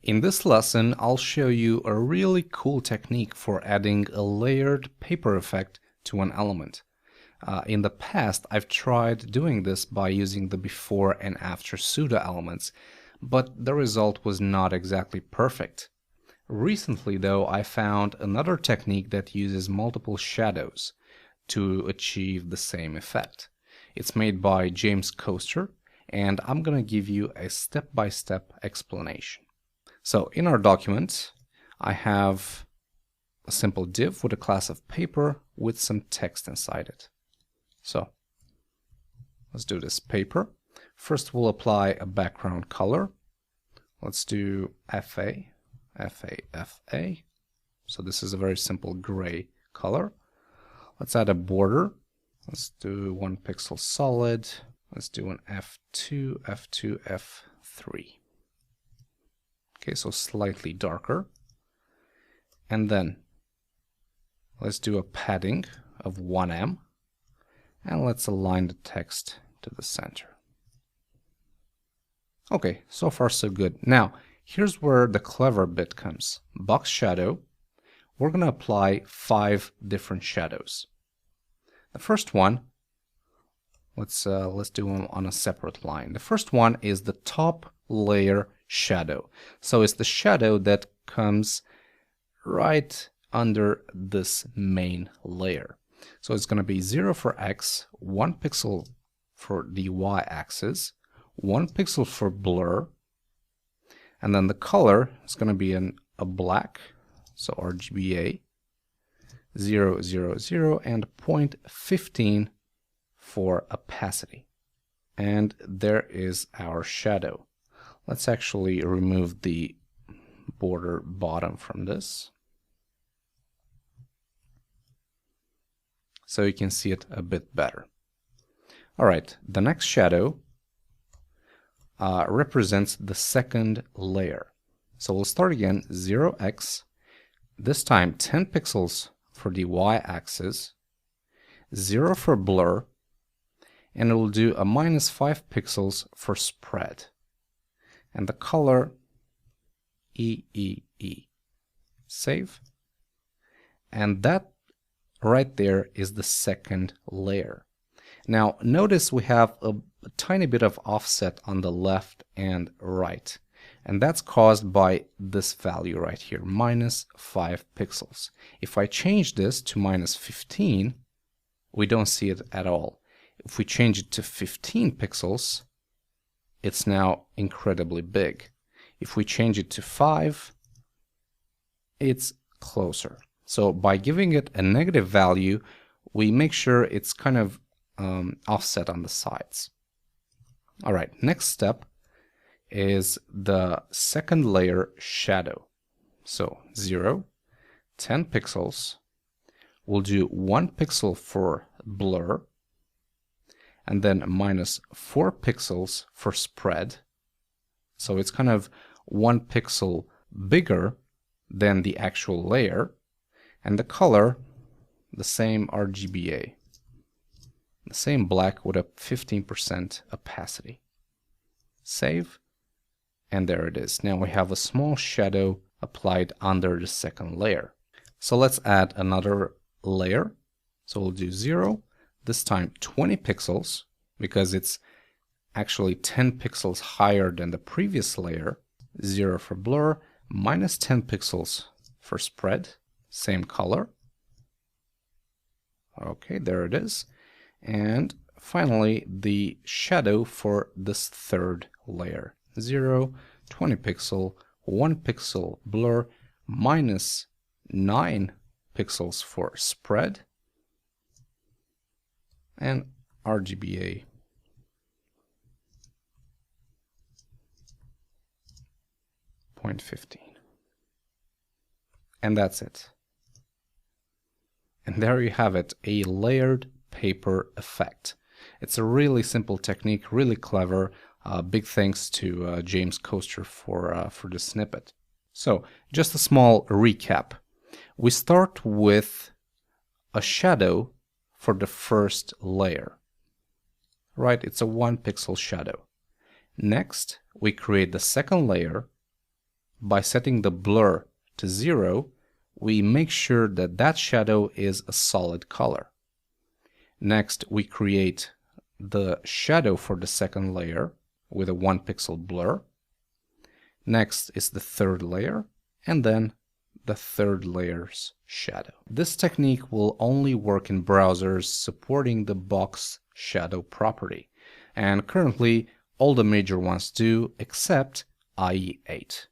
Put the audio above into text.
In this lesson, I'll show you a really cool technique for adding a layered paper effect to an element. In the past, I've tried doing this by using the before and after pseudo elements, but the result was not exactly perfect. Recently, though, I found another technique that uses multiple shadows to achieve the same effect. It's made by James Coaster, and I'm going to give you a step-by-step explanation. So in our document, I have a simple div with a class of paper with some text inside it. So let's do this paper. First, we'll apply a background color. Let's do FA. So this is a very simple gray color. Let's add a border. Let's do 1 pixel solid. Let's do an F2, F2, F3. Okay, so slightly darker. And then let's do a padding of 1em. And let's align the text to the center. Okay, so far so good. Now, here's where the clever bit comes. Box shadow. We're going to apply 5 different shadows. The first one, let's do them on a separate line. The first one is the top layer shadow. So it's the shadow that comes right under this main layer. So it's going to be 0 for X, 1 pixel for the Y axis, 1 pixel for blur, and then the color is going to be a black, so RGBA, 0, 0, 0, and 0.15 for opacity. And there is our shadow. Let's actually remove the border bottom from this, so you can see it a bit better. All right, the next shadow represents the second layer. So we'll start again, 0x, this time 10 pixels for the y-axis, 0 for blur, and it will do a -5 pixels for spread. And the color EEE. Save. And that right there is the second layer. Now notice we have a tiny bit of offset on the left and right. And that's caused by this value right here, -5 pixels. If I change this to -15, we don't see it at all. If we change it to 15 pixels, it's now incredibly big. If we change it to 5, it's closer. So by giving it a negative value, we make sure it's kind of offset on the sides. All right, next step is the second layer shadow. So 0, 10 pixels. We'll do 1 pixel for blur, and then -4 pixels for spread. So it's kind of 1 pixel bigger than the actual layer. And the color, the same RGBA, the same black with a 15% opacity. Save, and there it is. Now we have a small shadow applied under the second layer. So let's add another layer. So we'll do 0, this time 20 pixels, because it's actually 10 pixels higher than the previous layer. 0 for blur, -10 pixels for spread, same color. Okay, there it is. And finally, the shadow for this third layer. 0, 20 pixel, 1 pixel blur, -9 pixels for spread, and RGBA. .15. And that's it. And there you have it, a layered paper effect. It's a really simple technique, really clever. Big thanks to James Coaster for the snippet. So, just a small recap. We start with a shadow for the first layer. Right, it's a 1 pixel shadow. Next, we create the second layer by setting the blur to 0, we make sure that that shadow is a solid color. Next, we create the shadow for the second layer with a 1 pixel blur. Next is the third layer, and then the third layer's shadow. This technique will only work in browsers supporting the box shadow property, and currently all the major ones do except IE8.